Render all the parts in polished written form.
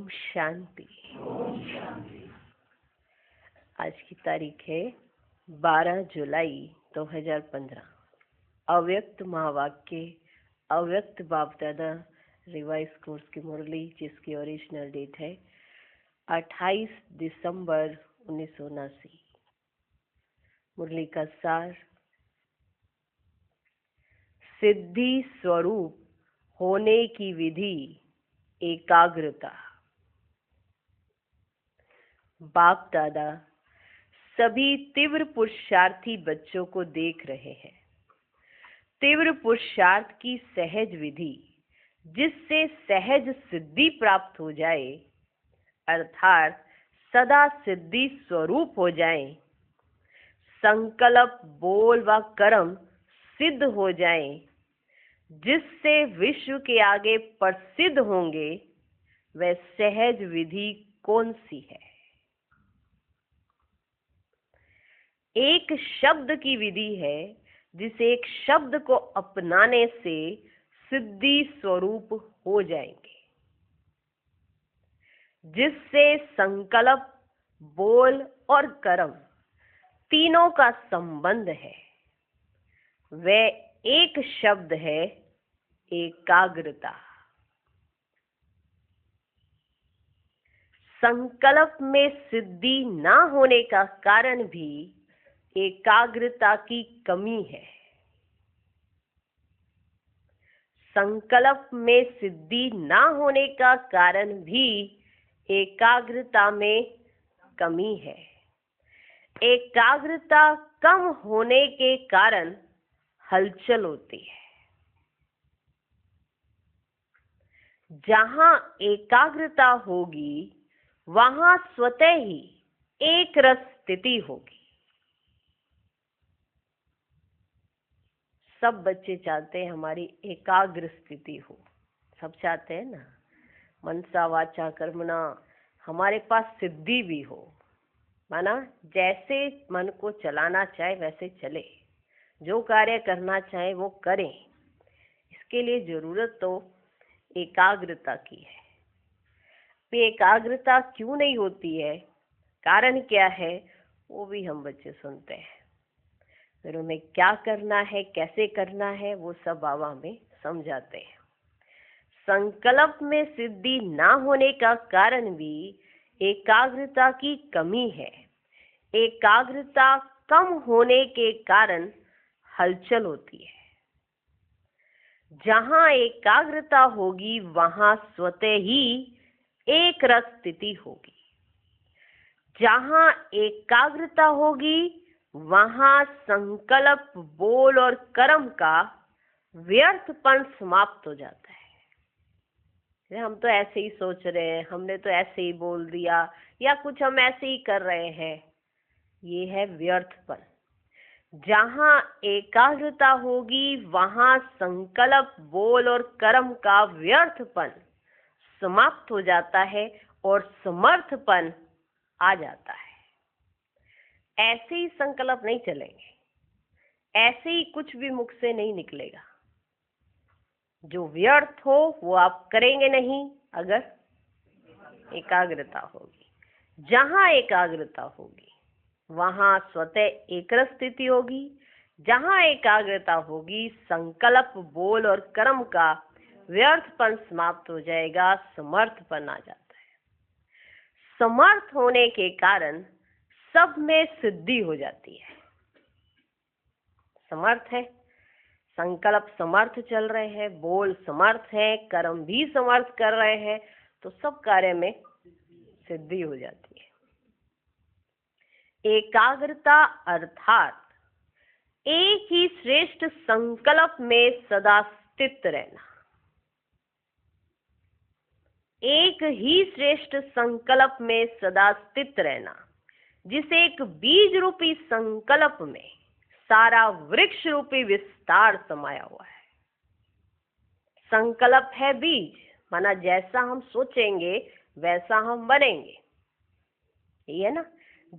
शांति। आज की तारीख है 12 जुलाई 2015। अव्यक्त महावाक्य, अव्यक्त बाप दादा रिवाइज कोर्स की मुरली, जिसकी ओरिजिनल डेट है 28 दिसंबर 1979। मुरली का सार: सिद्धि स्वरूप होने की विधि एकाग्रता। बाप दादा सभी तीव्र पुरुषार्थी बच्चों को देख रहे हैं। तीव्र पुरुषार्थ की सहज विधि, जिससे सहज सिद्धि प्राप्त हो जाए, अर्थात सदा सिद्धि स्वरूप हो जाए, संकल्प, बोल व कर्म सिद्ध हो जाए, जिससे विश्व के आगे प्रसिद्ध होंगे, वह सहज विधि कौन सी है? एक शब्द की विधि है, जिसे एक शब्द को अपनाने से सिद्धि स्वरूप हो जाएंगे, जिससे संकल्प, बोल और कर्म तीनों का संबंध है। वह एक शब्द है, एकाग्रता। संकल्प में सिद्धि न होने का कारण भी एकाग्रता की कमी है। संकल्प में सिद्धि न होने का कारण भी एकाग्रता में कमी है। एकाग्रता कम होने के कारण हलचल होती है। जहां एकाग्रता होगी, वहां स्वतः ही एक रस स्थिति होगी। सब बच्चे चाहते हैं हमारी एकाग्र स्थिति हो। सब चाहते हैं ना, मनसा वाचा कर्मणा, हमारे पास सिद्धि भी हो। माना जैसे मन को चलाना चाहे वैसे चले, जो कार्य करना चाहे वो करें। इसके लिए जरूरत तो एकाग्रता की है। एकाग्रता क्यों नहीं होती है, कारण क्या है, वो भी हम बच्चे सुनते हैं। फिर उन्हें क्या करना है, कैसे करना है, वो सब बाबा हमें समझाते हैं। संकल्प में सिद्धि ना होने का कारण भी एकाग्रता की कमी है। एकाग्रता कम होने के कारण हलचल होती है। जहां एकाग्रता होगी, वहां स्वतः ही एक रस स्थिति होगी। जहां एकाग्रता होगी, वहां संकल्प, बोल और कर्म का व्यर्थपन समाप्त हो जाता है। हम तो ऐसे ही सोच रहे हैं, हमने तो ऐसे ही बोल दिया, या कुछ हम ऐसे ही कर रहे हैं, ये है व्यर्थपन। जहां एकाग्रता होगी, वहां संकल्प, बोल और कर्म का व्यर्थपन समाप्त हो जाता है और समर्थपन आ जाता है। ऐसे ही संकल्प नहीं चलेंगे, ऐसे ही कुछ भी मुख से नहीं निकलेगा। जो व्यर्थ हो वो आप करेंगे नहीं, अगर एकाग्रता होगी। जहां एकाग्रता होगी, वहां स्वतः एकरस स्थिति होगी। जहां एकाग्रता होगी, संकल्प, बोल और कर्म का व्यर्थपन समाप्त हो जाएगा, समर्थपन आ जाता है। समर्थ होने के कारण सब में सिद्धि हो जाती है। समर्थ है, संकल्प समर्थ चल रहे हैं, बोल समर्थ है, कर्म भी समर्थ कर रहे हैं, तो सब कार्य में सिद्धि हो जाती है। एकाग्रता अर्थात एक ही श्रेष्ठ संकल्प में सदा स्थित रहना। एक ही श्रेष्ठ संकल्प में सदा स्थित रहना, जिसे एक बीज रूपी संकल्प में सारा वृक्ष रूपी विस्तार समाया हुआ है। संकल्प है बीज, माना जैसा हम सोचेंगे वैसा हम बनेंगे, ये है ना।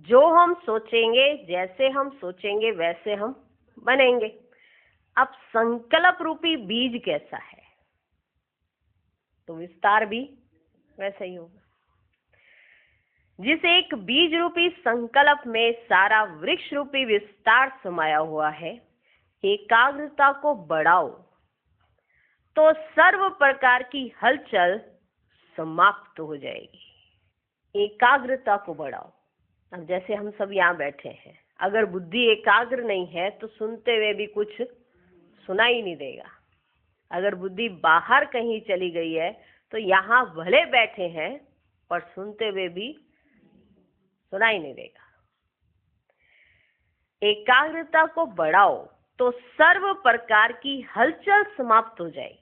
जो हम सोचेंगे, जैसे हम सोचेंगे वैसे हम बनेंगे। अब संकल्प रूपी बीज कैसा है, तो विस्तार भी वैसा ही होगा। जिस एक बीज रूपी संकल्प में सारा वृक्ष रूपी विस्तार समाया हुआ है, एकाग्रता को बढ़ाओ तो सर्व प्रकार की हलचल समाप्त हो जाएगी। एकाग्रता को बढ़ाओ। अब जैसे हम सब यहाँ बैठे हैं, अगर बुद्धि एकाग्र नहीं है तो सुनते हुए भी कुछ सुनाई नहीं देगा। अगर बुद्धि बाहर कहीं चली गई है तो यहाँ भले बैठे हैं पर सुनते हुए भी सुनाई नहीं देगा। एकाग्रता को बढ़ाओ तो सर्व प्रकार की हलचल समाप्त हो जाएगी।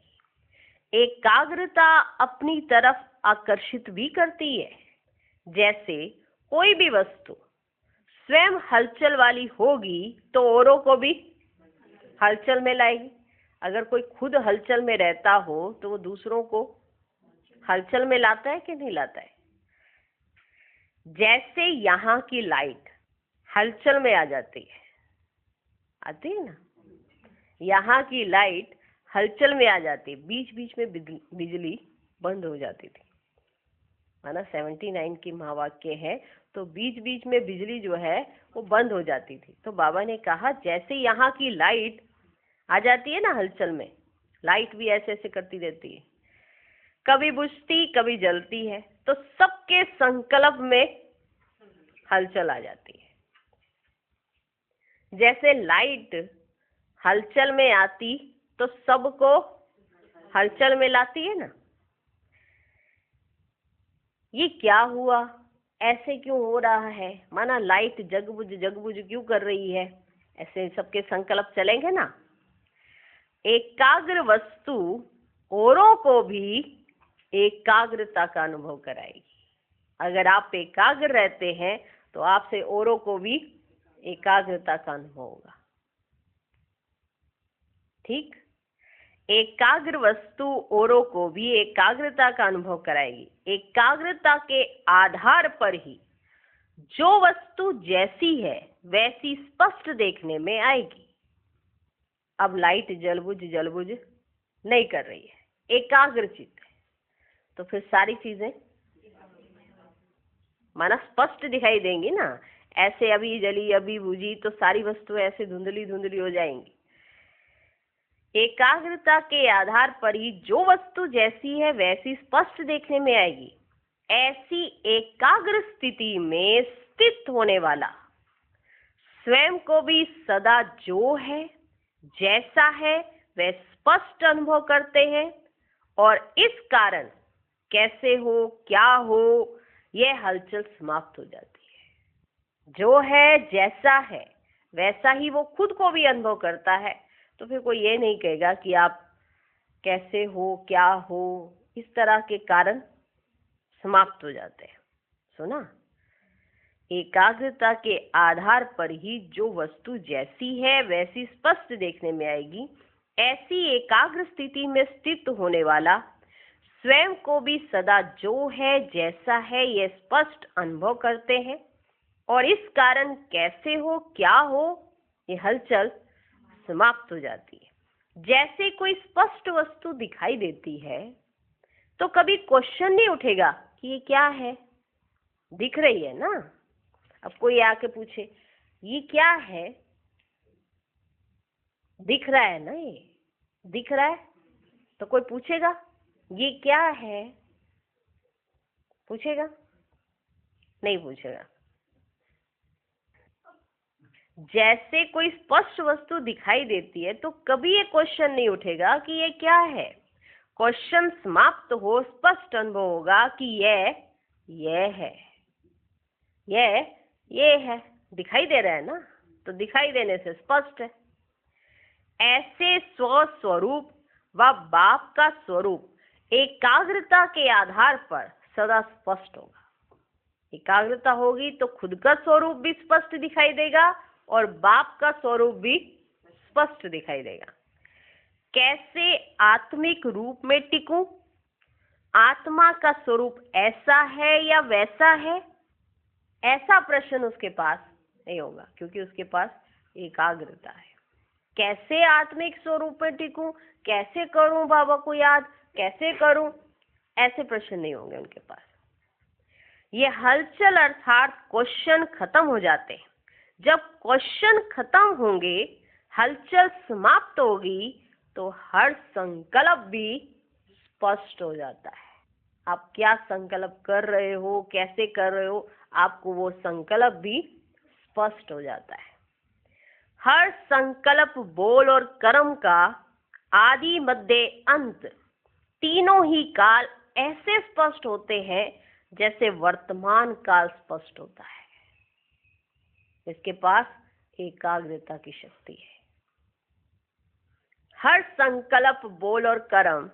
एकाग्रता अपनी तरफ आकर्षित भी करती है। जैसे कोई भी वस्तु स्वयं हलचल वाली होगी तो औरों को भी हलचल में लाएगी। अगर कोई खुद हलचल में रहता हो तो वो दूसरों को हलचल में लाता है कि नहीं लाता है। जैसे यहाँ की लाइट हलचल में आ जाती है, आती है ना, यहाँ की लाइट हलचल में आ जाती है। बीच बीच में बिजली बंद हो जाती थी, माना 79 की महावाक्य है, तो बीच बीच में बिजली जो है वो बंद हो जाती थी। तो बाबा ने कहा जैसे यहाँ की लाइट आ जाती है ना हलचल में, लाइट भी ऐसे ऐसे करती रहती है, कभी बुझती कभी जलती है, तो सबके संकल्प में हलचल आ जाती है। जैसे लाइट हलचल में आती तो सबको हलचल में लाती है ना। ये क्या हुआ, ऐसे क्यों हो रहा है, माना लाइट जगबुझ क्यों कर रही है, ऐसे सबके संकल्प चलेंगे ना। एकाग्र वस्तु औरों को भी एकाग्रता का अनुभव कराएगी। अगर आप एकाग्र रहते हैं तो आपसे औरों को भी एकाग्रता का अनुभव होगा। ठीक, एकाग्र वस्तु औरों को भी एकाग्रता का अनुभव कराएगी। एकाग्रता के आधार पर ही जो वस्तु जैसी है वैसी स्पष्ट देखने में आएगी। अब लाइट जलबुझ नहीं कर रही है, एकाग्रचित है, तो फिर सारी चीजें माना स्पष्ट दिखाई देंगी ना। ऐसे अभी जली अभी बुझी तो सारी वस्तु ऐसे धुंधली हो जाएंगी। एकाग्रता के आधार पर ही जो वस्तु जैसी है वैसी स्पष्ट देखने में आएगी। ऐसी एकाग्र स्थिति में स्थित होने वाला स्वयं को भी सदा जो है जैसा है वह स्पष्ट अनुभव करते हैं, और इस कारण कैसे हो क्या हो यह हलचल समाप्त हो जाती है। जो है जैसा है वैसा ही वो खुद को भी अनुभव करता है, तो फिर कोई ये नहीं कहेगा कि आप कैसे हो क्या हो, इस तरह के कारण समाप्त हो जाते हैं। सुना, एकाग्रता के आधार पर ही जो वस्तु जैसी है वैसी स्पष्ट देखने में आएगी। ऐसी एकाग्र स्थिति में स्थित होने वाला स्वयं को भी सदा जो है जैसा है यह स्पष्ट अनुभव करते हैं, और इस कारण कैसे हो क्या हो ये हलचल समाप्त हो जाती है। जैसे कोई स्पष्ट वस्तु दिखाई देती है तो कभी क्वेश्चन नहीं उठेगा कि ये क्या है, दिख रही है ना। अब कोई आके पूछे ये क्या है, दिख रहा है ना, ये दिख रहा है, तो कोई पूछेगा ये क्या है, पूछेगा नहीं पूछेगा। जैसे कोई स्पष्ट वस्तु दिखाई देती है तो कभी ये क्वेश्चन नहीं उठेगा कि ये क्या है। क्वेश्चन समाप्त हो, स्पष्ट अनुभव होगा कि यह है, ये है, दिखाई दे रहा है ना, तो दिखाई देने से स्पष्ट है। ऐसे स्वस्वरूप व बाप का स्वरूप एकाग्रता के आधार पर सदा स्पष्ट होगा। एकाग्रता होगी तो खुद का स्वरूप भी स्पष्ट दिखाई देगा और बाप का स्वरूप भी स्पष्ट दिखाई देगा। कैसे आत्मिक रूप में टिकूं, आत्मा का स्वरूप ऐसा है या वैसा है, ऐसा प्रश्न उसके पास नहीं होगा, क्योंकि उसके पास एकाग्रता है। कैसे आत्मिक स्वरूप में टिकूं, कैसे करूं बाबा को याद, कैसे करूं, ऐसे प्रश्न नहीं होंगे उनके पास। ये हलचल अर्थात क्वेश्चन खत्म हो जाते हैं। जब क्वेश्चन खत्म होंगे, हलचल समाप्त होगी, तो हर संकल्प भी स्पष्ट हो जाता है। आप क्या संकल्प कर रहे हो, कैसे कर रहे हो, आपको वो संकल्प भी स्पष्ट हो जाता है। हर संकल्प, बोल और कर्म का आदि मध्य अंत तीनों ही काल ऐसे स्पष्ट होते हैं जैसे वर्तमान काल स्पष्ट होता है। इसके पास एकाग्रता की शक्ति है। हर संकल्प, बोल और कर्म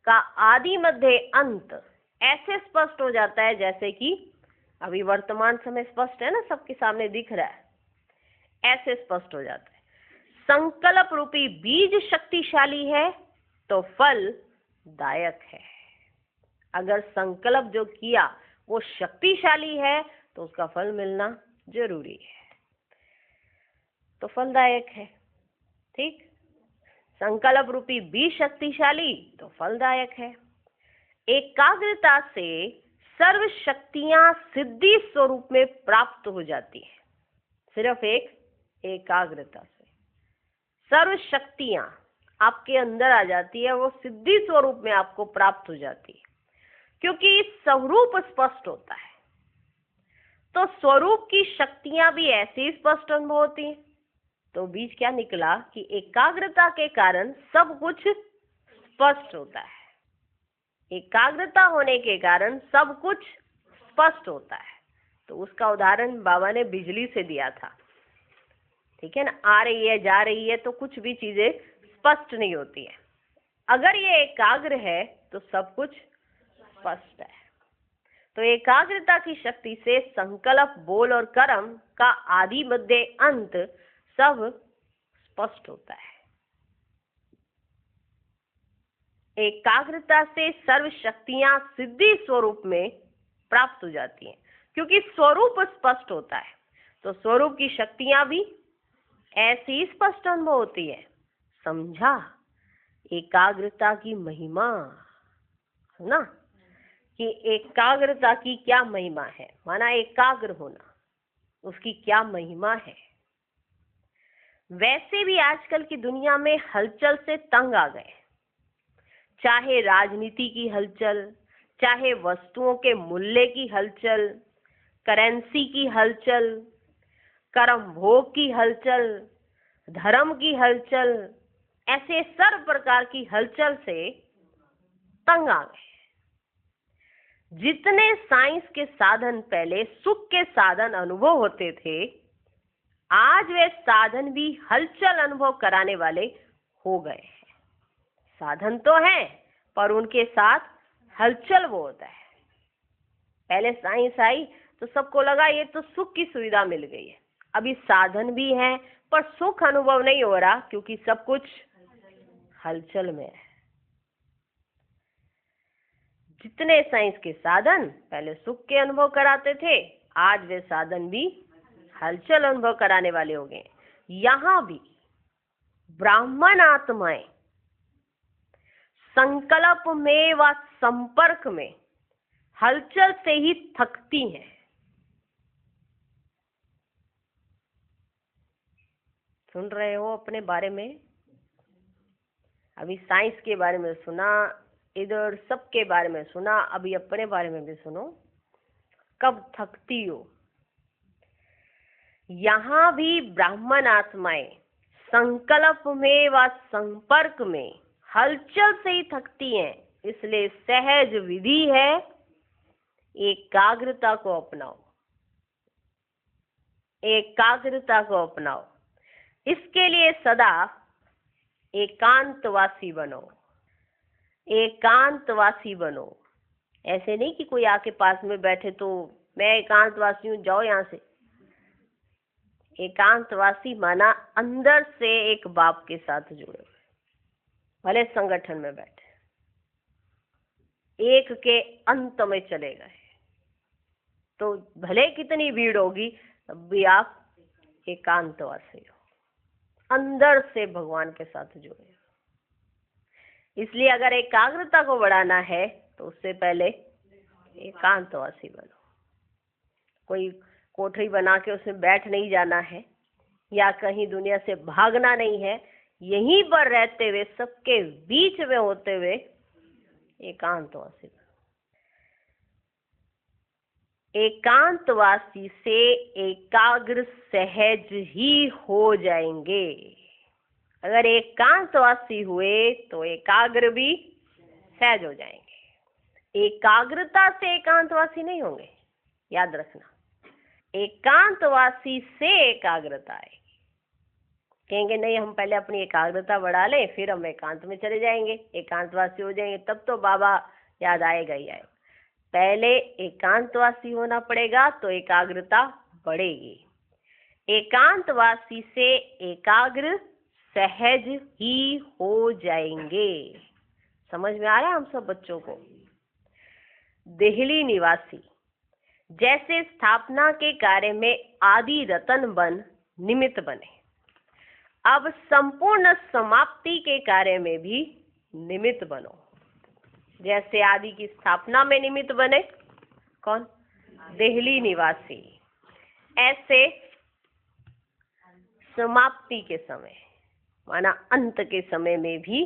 का आदि मध्य अंत ऐसे स्पष्ट हो जाता है जैसे कि अभी वर्तमान समय स्पष्ट है ना, सबके सामने दिख रहा है, ऐसे स्पष्ट हो जाता है। संकल्प रूपी बीज शक्तिशाली है तो फल दायक है। अगर संकल्प जो किया वो शक्तिशाली है तो उसका फल मिलना जरूरी है, तो फलदायक है। ठीक, संकल्प रूपी बीज शक्तिशाली तो फलदायक है। एकाग्रता से सर्व शक्तियां सिद्धि स्वरूप में प्राप्त हो जाती है। सिर्फ एक एकाग्रता से सर्व शक्तियां आपके अंदर आ जाती है, वो सिद्धि स्वरूप में आपको प्राप्त हो जाती है, क्योंकि स्वरूप स्पष्ट होता है। तो स्वरूप की शक्तियां भी ऐसे ही स्पष्ट अनुभव होती हैं। तो बीच क्या निकला कि एकाग्रता के कारण सब कुछ स्पष्ट होता है। एकाग्रता होने के कारण सब कुछ स्पष्ट होता है। तो उसका उदाहरण बाबा ने बिजली से दिया था। ठीक है ना, आ रही है, जा रही है, तो कुछ भी चीजें स्पष्ट नहीं होती है। अगर ये एकाग्र है तो सब कुछ स्पष्ट है। तो एकाग्रता की शक्ति से संकल्प, बोल और कर्म का आदि मध्य अंत सब स्पष्ट होता है। एकाग्रता से सर्व शक्तियां सिद्धि स्वरूप में प्राप्त हो जाती हैं, क्योंकि स्वरूप स्पष्ट होता है। तो स्वरूप की शक्तियां भी ऐसी स्पष्ट अनुभव होती है। समझा एकाग्रता की महिमा, है ना, कि एकाग्रता की क्या महिमा है, माना एकाग्र होना, उसकी क्या महिमा है। वैसे भी आजकल की दुनिया में हलचल से तंग आ गए, चाहे राजनीति की हलचल, चाहे वस्तुओं के मूल्य की हलचल, करेंसी की हलचल, कर्म भोग की हलचल, धर्म की हलचल, ऐसे सर्व प्रकार की हलचल से तंग आ गए। जितने साइंस के साधन पहले सुख के साधन अनुभव होते थे, आज वे साधन भी हलचल अनुभव कराने वाले हो गए हैं। साधन तो है पर उनके साथ हलचल वो होता है। पहले साइंस आई तो सबको लगा ये तो सुख की सुविधा मिल गई है। अभी साधन भी है पर सुख अनुभव नहीं हो रहा, क्योंकि सब कुछ हलचल में है। जितने साइंस के साधन पहले सुख के अनुभव कराते थे, आज वे साधन भी हलचल अनुभव कराने वाले हो गए। यहां भी ब्राह्मण आत्माएं संकल्प में व संपर्क में हलचल से ही थकती हैं। सुन रहे हो अपने बारे में? अभी साइंस के बारे में सुना, इधर सबके बारे में सुना, अभी अपने बारे में भी सुनो, कब थकती हो। यहां भी ब्राह्मण आत्माएं संकल्प में व संपर्क में हलचल से ही थकती हैं। इसलिए सहज विधि है, एकाग्रता को अपनाओ, एकाग्रता को अपनाओ। इसके लिए सदा एकांतवासी बनो, एकांतवासी बनो। ऐसे नहीं कि कोई आके पास में बैठे तो मैं एकांतवासी हूँ, जाओ यहाँ से। एकांतवासी माना अंदर से एक बाप के साथ जुड़े हुए, भले संगठन में बैठे, एक के अंत में चले गए तो भले कितनी भीड़ होगी तब भी आप एकांतवासी हो, अंदर से भगवान के साथ जुड़े। इसलिए अगर एकाग्रता को बढ़ाना है तो उससे पहले एकांतवासी बनो। कोई कोठरी बना के उसमें बैठ नहीं जाना है या कहीं दुनिया से भागना नहीं है, यहीं पर रहते हुए सबके बीच में होते हुए एकांतवासी बनो। एकांतवासी से एकाग्र सहज ही हो जाएंगे। अगर एकांतवासी हुए तो एकाग्र भी सहज हो जाएंगे। एकाग्रता से एकांतवासी नहीं होंगे, याद रखना। एकांतवासी से एकाग्रता आएगी। कहेंगे नहीं, हम पहले अपनी एकाग्रता बढ़ा लें, फिर हम एकांत में चले जाएंगे, एकांतवासी हो जाएंगे, तब तो बाबा याद आएगा ही आएगा। पहले एकांतवासी होना पड़ेगा तो एकाग्रता बढ़ेगी। एकांतवासी से एकाग्र सहज ही हो जाएंगे। समझ में आ रहा है हम सब बच्चों को? देहली निवासी जैसे स्थापना के कार्य में आदि रतन बन निमित्त बने, अब संपूर्ण समाप्ति के कार्य में भी निमित्त बनो। जैसे आदि की स्थापना में निमित्त बने कौन? देहली निवासी, ऐसे समाप्ति के समय माना अंत के समय में भी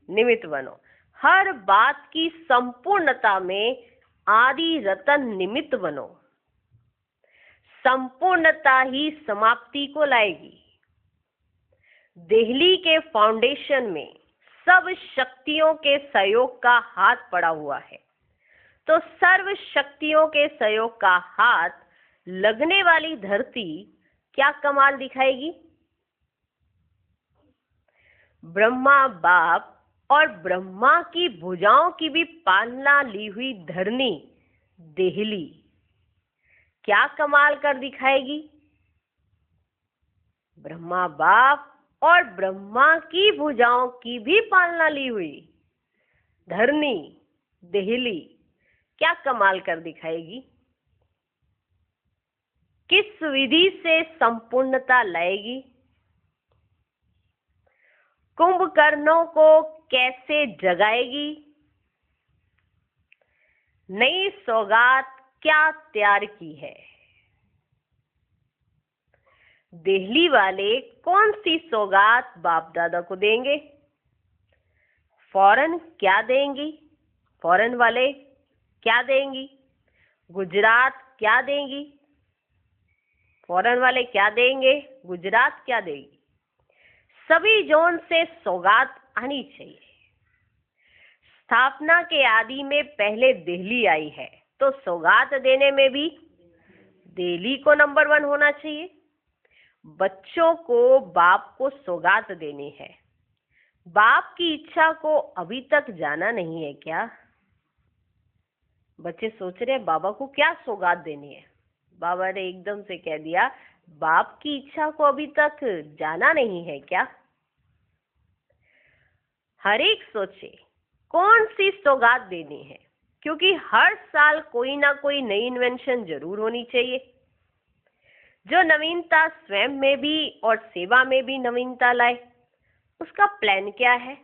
निमित्त बनो। हर बात की संपूर्णता में आदि रतन निमित्त बनो। संपूर्णता ही समाप्ति को लाएगी। देहली के फाउंडेशन में सब शक्तियों के सहयोग का हाथ पड़ा हुआ है, तो सर्व शक्तियों के सहयोग का हाथ लगने वाली धरती क्या कमाल दिखाएगी? ब्रह्मा बाप और ब्रह्मा की भुजाओं की भी पालना ली हुई धरनी देहली क्या कमाल कर दिखाएगी? ब्रह्मा बाप और ब्रह्मा की भुजाओं की भी पालना ली हुई धरनी देहली क्या कमाल कर दिखाएगी? किस विधि से संपूर्णता लाएगी? कुंभकर्णों को कैसे जगाएगी? नई सौगात क्या तैयार की है? देहली वाले कौन सी सौगात बाप दादा को देंगे? फौरन क्या देंगी? फौरन वाले क्या देंगी? गुजरात क्या देंगी? फौरन वाले क्या देंगे? गुजरात क्या देगी? सभी जोन से सौगात आनी चाहिए। स्थापना के आदि में पहले दिल्ली आई है, तो सौगात देने में भी दिल्ली को नंबर 1 होना चाहिए। बच्चों को बाप को सौगात देनी है। बाप की इच्छा को अभी तक जाना नहीं है क्या? बच्चे सोच रहे हैं बाबा को क्या सौगात देनी है। बाबा ने एकदम से कह दिया, बाप की इच्छा को अभी तक जाना नहीं है क्या? हर एक सोचे कौन सी सौगात देनी है, क्योंकि हर साल कोई ना कोई नई इन्वेंशन जरूर होनी चाहिए। जो नवीनता स्वयं में भी और सेवा में भी नवीनता लाए, उसका प्लान क्या है?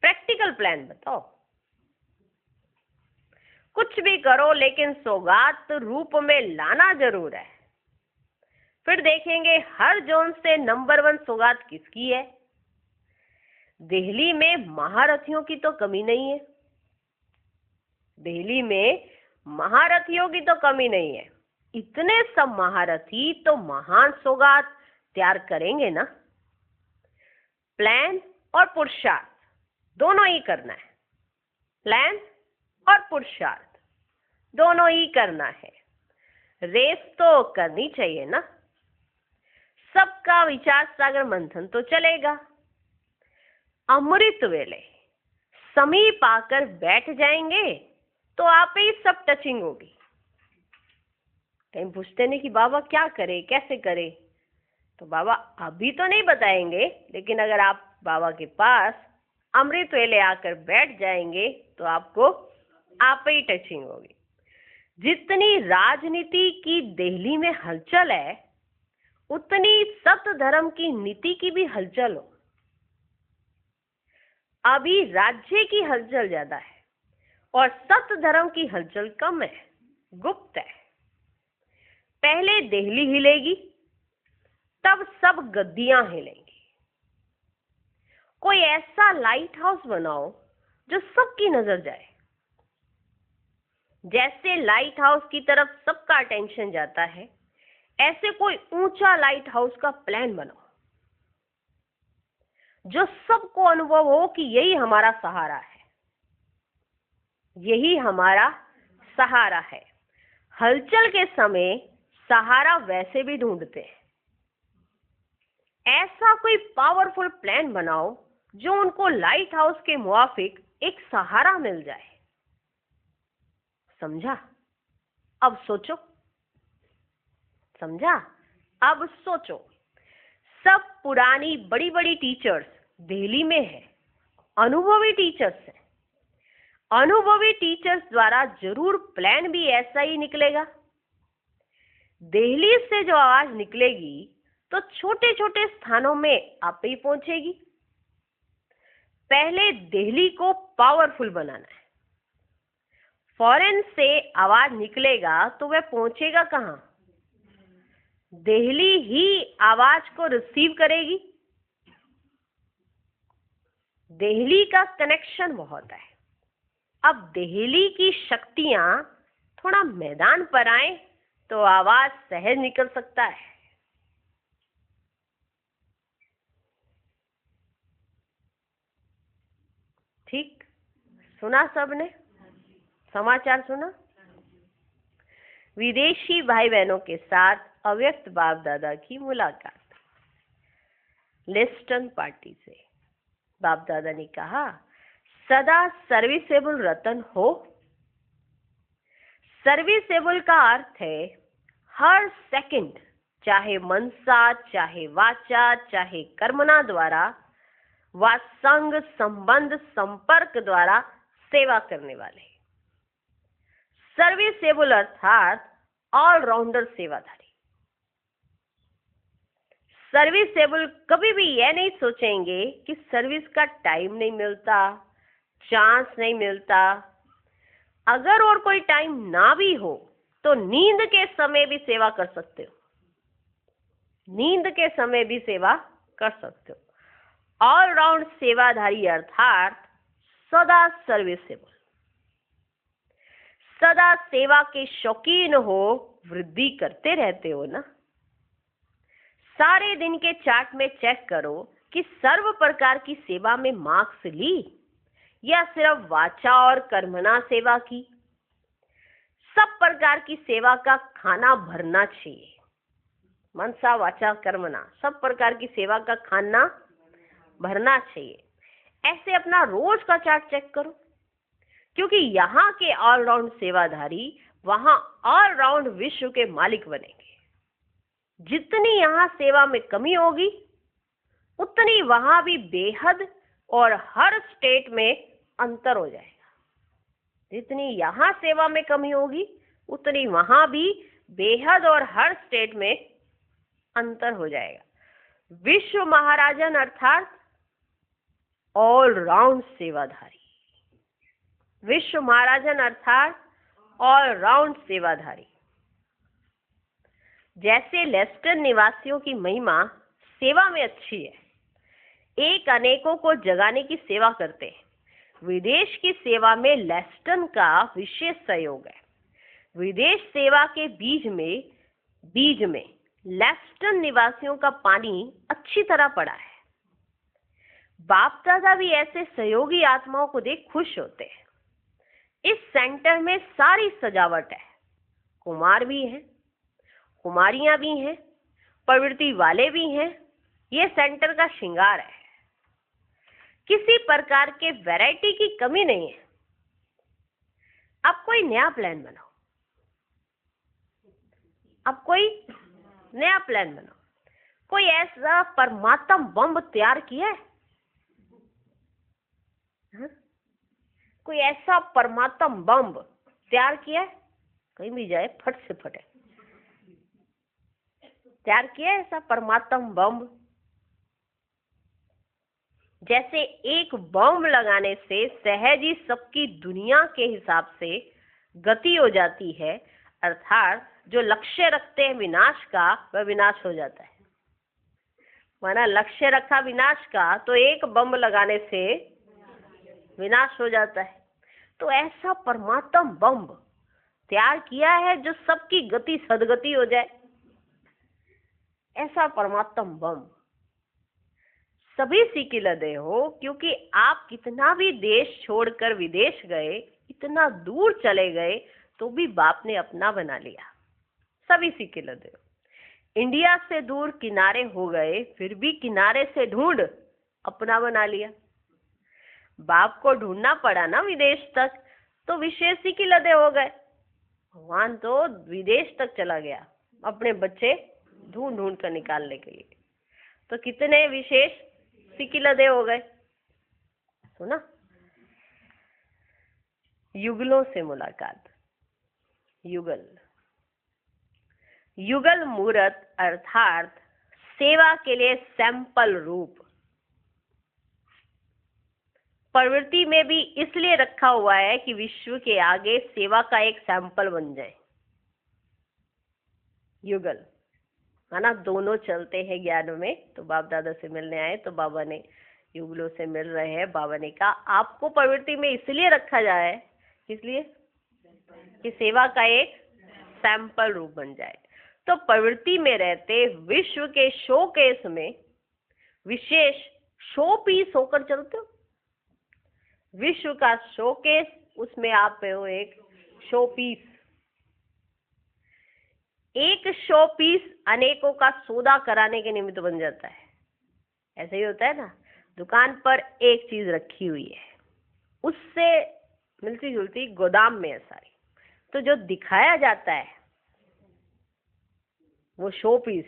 प्रैक्टिकल प्लान बताओ। कुछ भी करो लेकिन सौगात रूप में लाना जरूर है। फिर देखेंगे हर जोन से नंबर 1 सौगात किसकी है। दिल्ली में महारथियों की तो कमी नहीं है। दिल्ली में महारथियों की तो कमी नहीं है। इतने सब महारथी तो महान सौगात तैयार करेंगे ना। प्लान और पुरुषार्थ दोनों ही करना है। प्लान और पुरुषार्थ दोनों ही करना है। रेस तो करनी चाहिए ना। सबका विचार सागर मंथन तो चलेगा। अमृत वेले समीप आकर बैठ जाएंगे तो आप ही सब टचिंग होगी। कहीं पूछते नहीं कि बाबा क्या करे, कैसे करे, तो बाबा अभी तो नहीं बताएंगे, लेकिन अगर आप बाबा के पास अमृत वेले आकर बैठ जाएंगे तो आपको आप ही टचिंग होगी। जितनी राजनीति की दिल्ली में हलचल है, उतनी सत्य धर्म की नीति की भी हलचल हो। अभी राज्य की हलचल ज्यादा है और सत्य धर्म की हलचल कम है, गुप्त है। पहले देहली हिलेगी, तब सब गद्दियां हिलेंगी। कोई ऐसा लाइट हाउस बनाओ जो सबकी नजर जाए। जैसे लाइट हाउस की तरफ सबका अटेंशन जाता है, ऐसे कोई ऊंचा लाइट हाउस का प्लान बनाओ जो सबको अनुभव हो कि यही हमारा सहारा है, यही हमारा सहारा है। हलचल के समय सहारा वैसे भी ढूंढते हैं। ऐसा कोई पावरफुल प्लान बनाओ जो उनको लाइट हाउस के मुआफिक एक सहारा मिल जाए। समझा? अब सोचो। समझा? अब सोचो। सब पुरानी बड़ी बड़ी टीचर्स दिल्ली में है, अनुभवी टीचर्स हैं। अनुभवी टीचर्स द्वारा जरूर प्लान भी ऐसा ही निकलेगा। दिल्ली से जो आवाज निकलेगी तो छोटे छोटे स्थानों में आप ही पहुंचेगी। पहले दिल्ली को पावरफुल बनाना है। फॉरेन से आवाज निकलेगा तो वह पहुंचेगा कहां? दिल्ली ही आवाज को रिसीव करेगी। दिल्ली का कनेक्शन बहुत है। अब दिल्ली की शक्तियां थोड़ा मैदान पर आए तो आवाज सहज निकल सकता है। ठीक सुना? सबने समाचार सुना? विदेशी भाई बहनों के साथ अव्यक्त बाप दादा की मुलाकात लिस्टन पार्टी से। बाप दादा ने कहा, सदा सर्विसेबल रतन हो। सर्विसेबल का अर्थ है हर सेकंड, चाहे मनसा, चाहे वाचा, चाहे कर्मणा द्वारा व संग संबंध संपर्क द्वारा सेवा करने वाले। सर्विसेबल अर्थात ऑलराउंडर सेवाधारी। सर्विसेबल कभी भी यह नहीं सोचेंगे कि सर्विस का टाइम नहीं मिलता, चांस नहीं मिलता। अगर और कोई टाइम ना भी हो तो नींद के समय भी सेवा कर सकते हो। नींद के समय भी सेवा कर सकते हो। ऑलराउंड सेवाधारी अर्थात सदा सर्विसेबल, सदा सेवा के शौकीन हो, वृद्धि करते रहते हो ना। सारे दिन के चार्ट में चेक करो कि सर्व प्रकार की सेवा में मार्क्स ली या सिर्फ वाचा और कर्मणा सेवा की। सब प्रकार की सेवा का खाना भरना चाहिए। मनसा वाचा कर्मणा सब प्रकार की सेवा का खाना भरना चाहिए। ऐसे अपना रोज का चार्ट चेक करो, क्योंकि यहाँ के ऑलराउंड सेवाधारी वहां ऑलराउंड विश्व के मालिक बनेंगे। जितनी यहाँ सेवा में कमी होगी उतनी वहां भी बेहद और हर स्टेट में अंतर हो जाएगा। जितनी यहाँ सेवा में कमी होगी उतनी वहां भी बेहद और हर स्टेट में अंतर हो जाएगा। विश्व महाराजन अर्थात ऑलराउंड सेवाधारी। विश्व महाराजन अर्थात ऑलराउंड सेवाधारी। जैसे लेस्टर निवासियों की महिमा सेवा में अच्छी है, एक अनेकों को जगाने की सेवा करते हैं। विदेश की सेवा में लेस्टन का विशेष सहयोग है। विदेश सेवा के बीज में लेस्टन निवासियों का पानी अच्छी तरह पड़ा है। बाप दादा भी ऐसे सहयोगी आत्माओं को देख खुश होते हैं। इस सेंटर में सारी सजावट है। कुमार भी हैं, कुमारियां भी हैं, प्रवृत्ति वाले भी हैं। ये सेंटर का श्रृंगार है। किसी प्रकार के वैरायटी की कमी नहीं है। अब कोई नया प्लान बनाओ। अब कोई नया प्लान बनाओ। कोई ऐसा परमात्मा बम तैयार किया है? कोई ऐसा परमात्मा बम तैयार किया है? कहीं भी जाए फट से फटे। तैयार किया है ऐसा परमात्मा बम? जैसे एक बम लगाने से सहज ही सबकी दुनिया के हिसाब से गति हो जाती है, अर्थात जो लक्ष्य रखते हैं विनाश का, वह विनाश हो जाता है। माना लक्ष्य रखा विनाश का, तो एक बम लगाने से विनाश हो जाता है। तो ऐसा परमात्म बम तैयार किया है जो सबकी गति सदगति हो जाए। ऐसा परमात्म बम सभी सीखिलदे हो, क्योंकि आप कितना भी देश छोड़कर विदेश गए, इतना दूर चले गए, तो भी बाप ने अपना बना लिया। सभी सीखिलदे हो। इंडिया से दूर किनारे हो गए, फिर भी किनारे से ढूंढ अपना बना लिया। बाप को ढूंढना पड़ा ना विदेश तक, तो विशेष सीखिलदे हो गए। भगवान तो विदेश तक चला गया अपने बच्चे ढूंढ ढूंढ कर निकालने के लिए। तो कितने विशेष सीखिलदे हो गए। सुना? युगलों से मुलाकात। युगल, युगल मूर्त अर्थात सेवा के लिए सैंपल रूप प्रवृत्ति में भी इसलिए रखा हुआ है कि विश्व के आगे सेवा का एक सैंपल बन जाए। युगल है ना, दोनों चलते हैं ज्ञान में। तो बाप दादा से मिलने आए तो बाबा ने युगलों से मिल रहे हैं। बाबा ने कहा आपको प्रवृत्ति में इसलिए रखा जाए, इसलिए कि सेवा का एक सैंपल रूप बन जाए। तो प्रवृत्ति में रहते विश्व के शोकेस में विशेष शो पीस होकर चलते हो। विश्व का शोकेस, उसमें आप हो एक शो पीस। एक शो पीस अनेकों का सौदा कराने के निमित्त बन जाता है। ऐसे ही होता है ना, दुकान पर एक चीज रखी हुई है, उससे मिलती जुलती गोदाम में है सारी, तो जो दिखाया जाता है वो शो पीस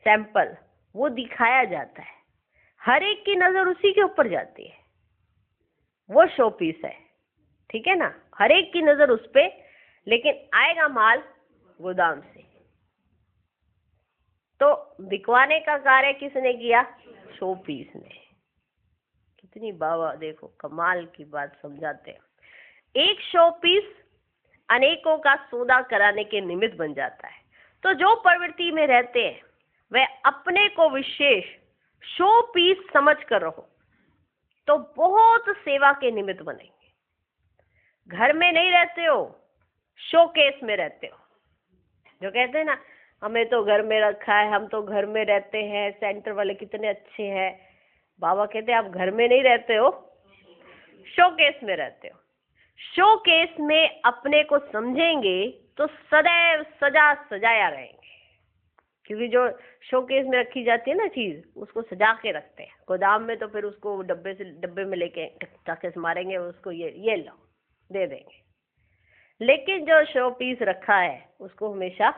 सैंपल, वो दिखाया जाता है, हर एक की नजर उसी के ऊपर जाती है, वो शो पीस है। ठीक है ना, हर एक की नजर उस पे, लेकिन आएगा माल गोदाम से। तो दिखवाने का कार्य किसने किया? शो पीस ने। कितनी बाबा देखो कमाल की बात समझाते हैं। एक शो पीस अनेकों का सौदा कराने के निमित्त बन जाता है। तो जो प्रवृत्ति में रहते हैं वह अपने को विशेष शो पीस समझ कर रहो, तो बहुत सेवा के निमित्त बनेंगे। घर में नहीं रहते हो, शोकेस में रहते हो। जो कहते हैं ना हमें तो घर में रखा है, हम तो घर में रहते हैं, सेंटर वाले कितने अच्छे हैं। बाबा कहते हैं आप घर में नहीं रहते हो, शोकेस में रहते हो। शोकेस में अपने को समझेंगे तो सदैव सजा सजाया रहेंगे। क्योंकि जो शोकेस में रखी जाती है ना चीज, उसको सजा के रखते हैं। गोदाम में तो फिर उसको डब्बे में लेके टाके से मारेंगे, उसको ये लो दे देंगे। लेकिन जो शो पीस रखा है उसको हमेशा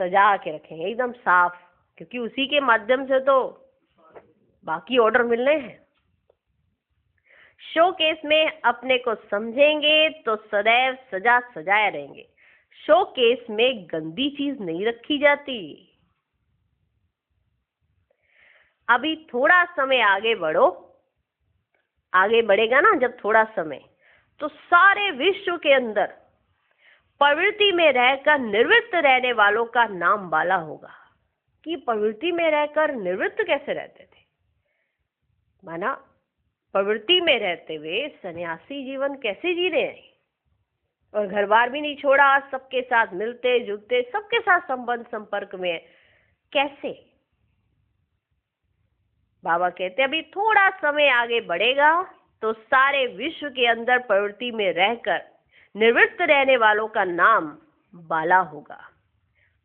सजा के रखेंगे एकदम साफ, क्योंकि उसी के माध्यम से तो बाकी ऑर्डर मिलने हैं। शोकेस में अपने को समझेंगे तो सदैव सजा सजाए रहेंगे। शोकेस में गंदी चीज नहीं रखी जाती। अभी थोड़ा समय आगे बढ़ो, आगे बढ़ेगा ना जब थोड़ा समय, तो सारे विश्व के अंदर प्रवृत्ति में रहकर निवृत्त रहने वालों का नाम बाला होगा। कि प्रवृत्ति में रहकर निवृत्त कैसे रहते थे। माना प्रवृत्ति में रहते हुए सन्यासी जीवन कैसे जी रहे हैं, और घर बार भी नहीं छोड़ा, सबके साथ मिलते जुलते, सबके साथ संबंध संपर्क में कैसे। बाबा कहते अभी थोड़ा समय आगे बढ़ेगा तो सारे विश्व के अंदर प्रवृत्ति में रहकर निवृत्त रहने वालों का नाम बाला होगा।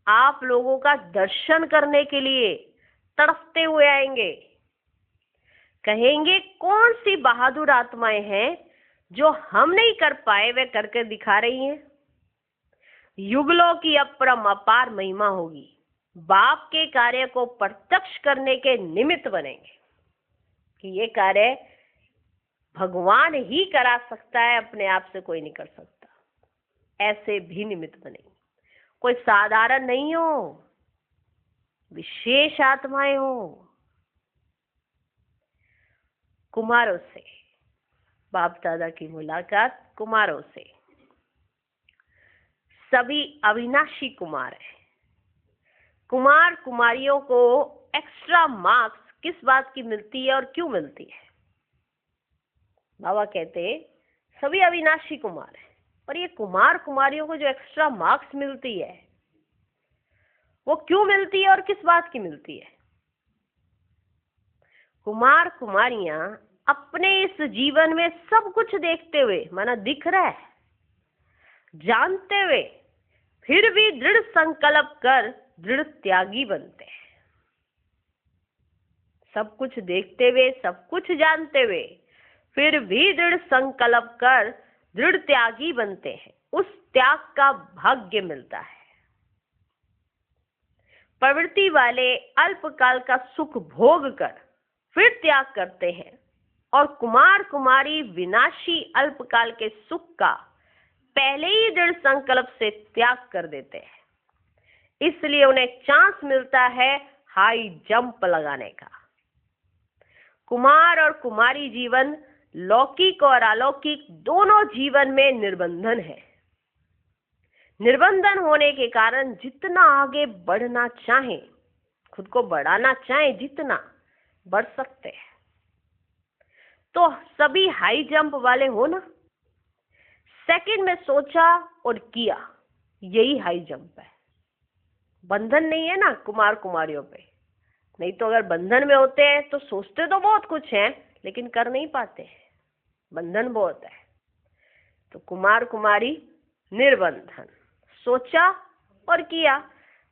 आप लोगों का दर्शन करने के लिए तड़पते हुए आएंगे। कहेंगे कौन सी बहादुर आत्माएं हैं जो हम नहीं कर पाए वे करके दिखा रही हैं। युगलों की अपरम अपार महिमा होगी। बाप के कार्य को प्रत्यक्ष करने के निमित्त बनेंगे कि ये कार्य भगवान ही करा सकता है, अपने आप से कोई नहीं कर सकता। ऐसे भी निमित्त बनेंगे। कोई साधारण नहीं हो, विशेष आत्माएं हो। कुमारों से। बाप दादा की मुलाकात कुमारों से। सभी अविनाशी कुमार हैं। कुमार कुमारियों को एक्स्ट्रा मार्क्स किस बात की मिलती है और क्यों मिलती है? बाबा कहते हैं सभी अविनाशी कुमार हैं, और ये कुमार कुमारियों को जो एक्स्ट्रा मार्क्स मिलती है वो क्यों मिलती है और किस बात की मिलती है? कुमार कुमारियां अपने इस जीवन में सब कुछ देखते हुए, माना दिख रहा है, जानते हुए, फिर भी दृढ़ संकल्प कर दृढ़ त्यागी बनते हैं। सब कुछ देखते हुए, सब कुछ जानते हुए, फिर भी दृढ़ संकल्प कर दृढ़ त्यागी बनते हैं। उस त्याग का भाग्य मिलता है। प्रवृत्ति वाले अल्पकाल का सुख भोग कर फिर त्याग करते हैं, और कुमार कुमारी विनाशी अल्पकाल के सुख का पहले ही दृढ़ संकल्प से त्याग कर देते हैं। इसलिए उन्हें चांस मिलता है हाई जंप लगाने का। कुमार और कुमारी जीवन लौकिक और अलौकिक दोनों जीवन में निर्बंधन है। निर्बंधन होने के कारण जितना आगे बढ़ना चाहे, खुद को बढ़ाना चाहे, जितना बढ़ सकते हैं। तो सभी हाई जंप वाले हो ना। सेकंड में सोचा और किया, यही हाई जंप है। बंधन नहीं है ना कुमार कुमारियों पे। नहीं तो अगर बंधन में होते हैं तो सोचते तो बहुत कुछ हैं, लेकिन कर नहीं पाते हैं, बंधन बहुत है। तो कुमार कुमारी निर्बंधन, सोचा और किया,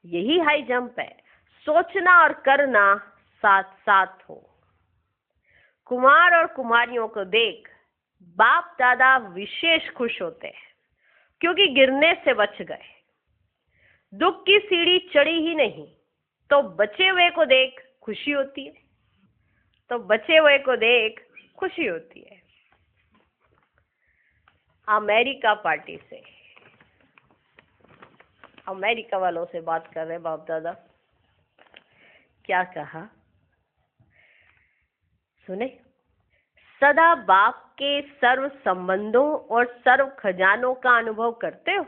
यही हाई जंप है। सोचना और करना साथ साथ हो। कुमार और कुमारियों को देख बाप दादा विशेष खुश होते हैं, क्योंकि गिरने से बच गए। दुख की सीढ़ी चढ़ी ही नहीं, तो बचे हुए को देख खुशी होती है। तो बचे हुए को देख खुशी होती है। अमेरिका पार्टी से, अमेरिका वालों से बात कर रहे बाप दादा। क्या कहा सुने? सदा बाप के सर्व संबंधों और सर्व खजानों का अनुभव करते हो।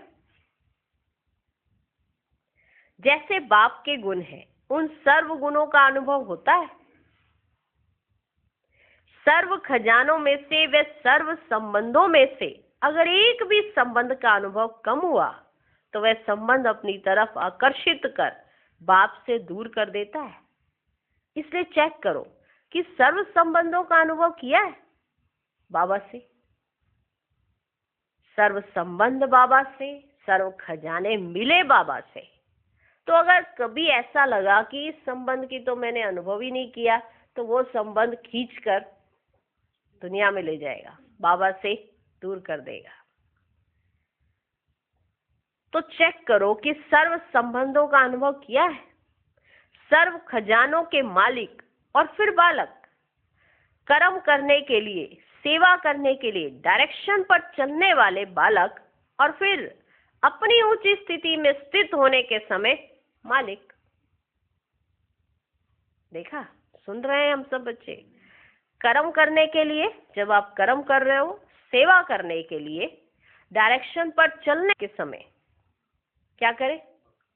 जैसे बाप के गुण हैं, उन सर्व गुणों का अनुभव होता है। सर्व खजानों में से व सर्व संबंधों में से अगर एक भी संबंध का अनुभव कम हुआ तो वह संबंध अपनी तरफ आकर्षित कर बाप से दूर कर देता है। इसलिए चेक करो कि सर्व संबंधों का अनुभव किया है बाबा से, सर्व संबंध बाबा से, सर्व खजाने मिले बाबा से। तो अगर कभी ऐसा लगा कि इस संबंध की तो मैंने अनुभव ही नहीं किया, तो वो संबंध खींचकर दुनिया में ले जाएगा, बाबा से दूर कर देगा। तो चेक करो कि सर्व संबंधों का अनुभव किया है। सर्व खजानों के मालिक और फिर बालक, कर्म करने के लिए, सेवा करने के लिए डायरेक्शन पर चलने वाले बालक, और फिर अपनी ऊंची स्थिति में स्थित होने के समय मालिक। देखा, सुन रहे हैं हम सब बच्चे? कर्म करने के लिए, जब आप कर्म कर रहे हो, सेवा करने के लिए, डायरेक्शन पर चलने के समय क्या करें?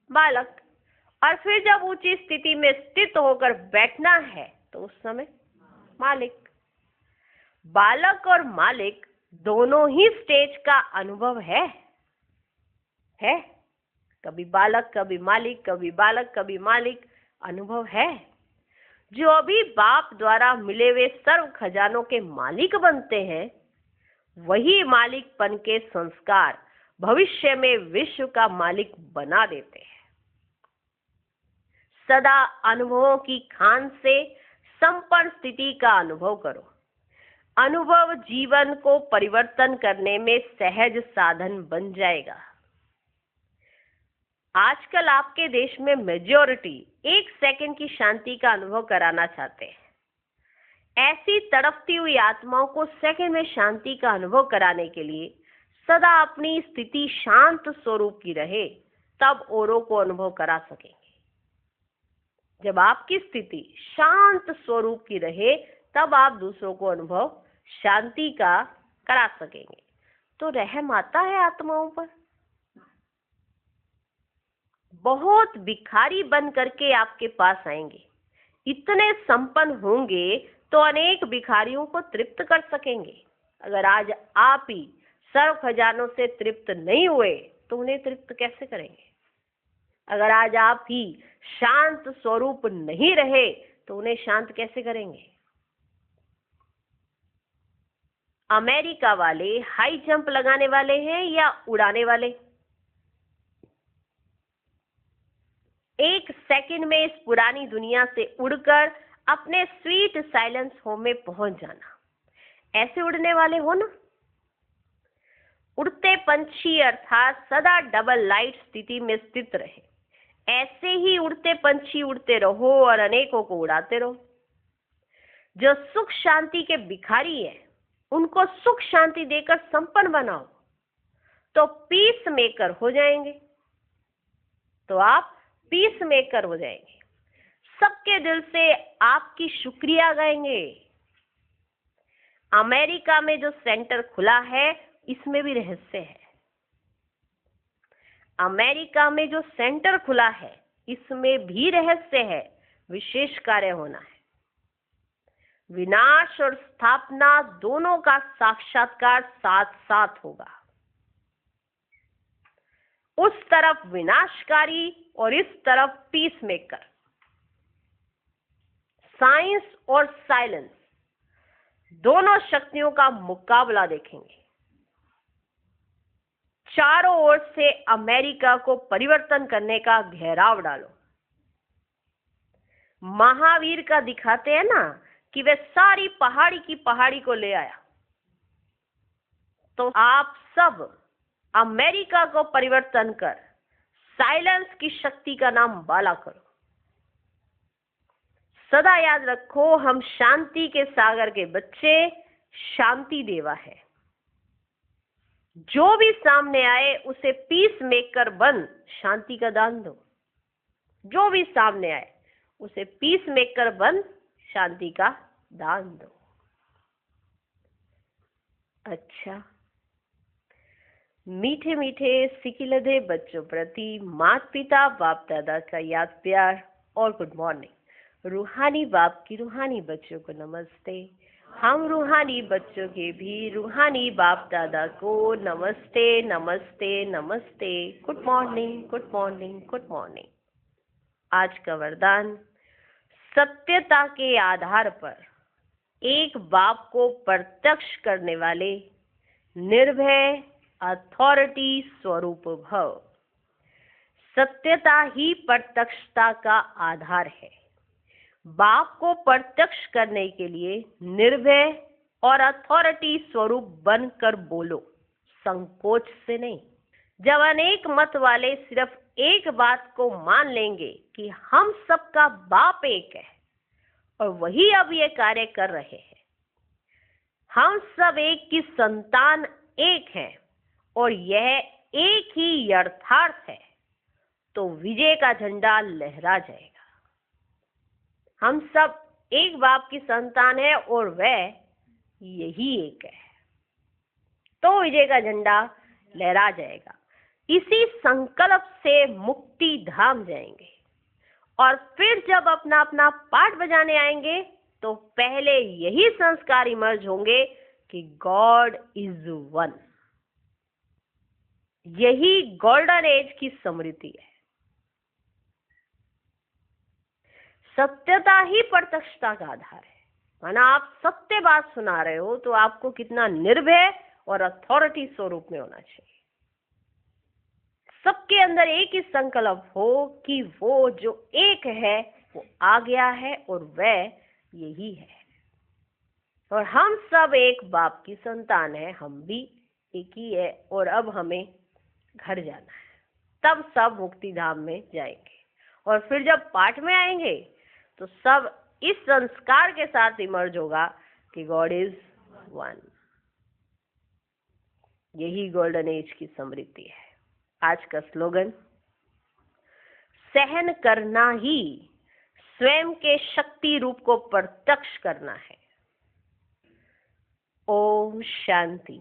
बालक। और फिर जब ऊंची स्थिति में स्थित होकर बैठना है तो उस समय मालिक। बालक और मालिक दोनों ही स्टेज का अनुभव है। कभी बालक, कभी मालिक, कभी बालक, कभी मालिक, अनुभव है। जो अभी बाप द्वारा मिले हुए सर्व खजानों के मालिक बनते हैं, वही मालिकपन के संस्कार भविष्य में विश्व का मालिक बना देते हैं। सदा अनुभवों की खान से संपन्न स्थिति का अनुभव करो। अनुभव जीवन को परिवर्तन करने में सहज साधन बन जाएगा। आजकल आपके देश में मेजॉरिटी 1 सेकंड की शांति का अनुभव कराना चाहते हैं। ऐसी तड़पती हुई आत्माओं को सेकंड में शांति का अनुभव कराने के लिए सदा अपनी स्थिति शांत स्वरूप की रहे, तब औरों को अनुभव करा सकेंगे। जब आपकी स्थिति शांत स्वरूप की रहे, तब आप दूसरों को अनुभव शांति का करा सकेंगे। तो रहम आता है आत्माओं पर। बहुत भिखारी बन करके आपके पास आएंगे, इतने संपन्न होंगे तो अनेक भिखारियों को तृप्त कर सकेंगे। अगर आज आप ही सर्व खजानों से तृप्त नहीं हुए तो उन्हें तृप्त कैसे करेंगे? अगर आज आप ही शांत स्वरूप नहीं रहे तो उन्हें शांत कैसे करेंगे? अमेरिका वाले हाई जंप लगाने वाले हैं या उड़ाने वाले? एक सेकंड में इस पुरानी दुनिया से उड़कर अपने स्वीट साइलेंस होम में पहुंच जाना, ऐसे उड़ने वाले हो ना? उड़ते पंछी अर्थात सदा डबल लाइट स्थिति में स्थित रहे, ऐसे ही उड़ते पंछी उड़ते रहो और अनेकों को उड़ाते रहो। जो सुख शांति के भिखारी है उनको सुख शांति देकर संपन्न बनाओ तो पीस मेकर हो जाएंगे। तो आप पीस मेकर हो जाएंगे, सबके दिल से आपकी शुक्रिया गाएंगे। अमेरिका में जो सेंटर खुला है इसमें भी रहस्य है। अमेरिका में जो सेंटर खुला है इसमें भी रहस्य है। विशेष कार्य होना है। विनाश और स्थापना दोनों का साक्षात्कार साथ साथ होगा। उस तरफ विनाशकारी और इस तरफ पीस मेकर। साइंस और साइलेंस दोनों शक्तियों का मुकाबला देखेंगे। चारों ओर से अमेरिका को परिवर्तन करने का घेराव डालो। महावीर का दिखाते हैं ना कि वे सारी पहाड़ी की पहाड़ी को ले आया, तो आप सब अमेरिका को परिवर्तन कर साइलेंस की शक्ति का नाम बाला करो। सदा याद रखो, हम शांति के सागर के बच्चे, शांति देवा है। जो भी सामने आए उसे पीस मेकर बन शांति का दान दो। जो भी सामने आए उसे पीस मेकर बन शांति का दान दो। अच्छा, मीठे मीठे सिकिलधे बच्चों प्रति माता पिता बाप दादा का याद प्यार और गुड मॉर्निंग। रूहानी बाप की रूहानी बच्चों को नमस्ते। हम रूहानी बच्चों के भी रूहानी बाप दादा को नमस्ते नमस्ते नमस्ते। Good morning good morning good morning. आज का वरदान, सत्यता के आधार पर एक बाप को प्रत्यक्ष करने वाले निर्भय अथॉरिटी स्वरूप भव। सत्यता ही प्रत्यक्षता का आधार है। बाप को प्रत्यक्ष करने के लिए निर्भय और अथॉरिटी स्वरूप बनकर बोलो, संकोच से नहीं। जब अनेक मत वाले सिर्फ एक बात को मान लेंगे कि हम सबका बाप एक है और वही अब ये कार्य कर रहे हैं, हम सब एक की संतान एक है और यह एक ही यथार्थ है, तो विजय का झंडा लहरा जाएगा। हम सब एक बाप की संतान है और वह यही एक है, तो विजय का झंडा लहरा जाएगा। इसी संकल्प से मुक्ति धाम जाएंगे और फिर जब अपना अपना पाठ बजाने आएंगे तो पहले यही संस्कार इमर्ज होंगे कि गॉड इज वन। यही गोल्डन एज की स्मृति है। सत्यता ही प्रत्यक्षता का आधार है। माना आप सत्य बात सुना रहे हो तो आपको कितना निर्भय और अथॉरिटी स्वरूप में होना चाहिए। सबके अंदर एक ही संकल्प हो कि वो जो एक है वो आ गया है और वह यही है, और हम सब एक बाप की संतान है, हम भी एक ही है और अब हमें घर जाना है। तब सब मुक्ति धाम में जाएंगे और फिर जब पाठ में आएंगे तो सब इस संस्कार के साथ इमर्ज होगा कि गॉड इज वन। यही गोल्डन एज की स्मृति है। आज का स्लोगन, सहन करना ही स्वयं के शक्ति रूप को प्रत्यक्ष करना है। ओम शांति।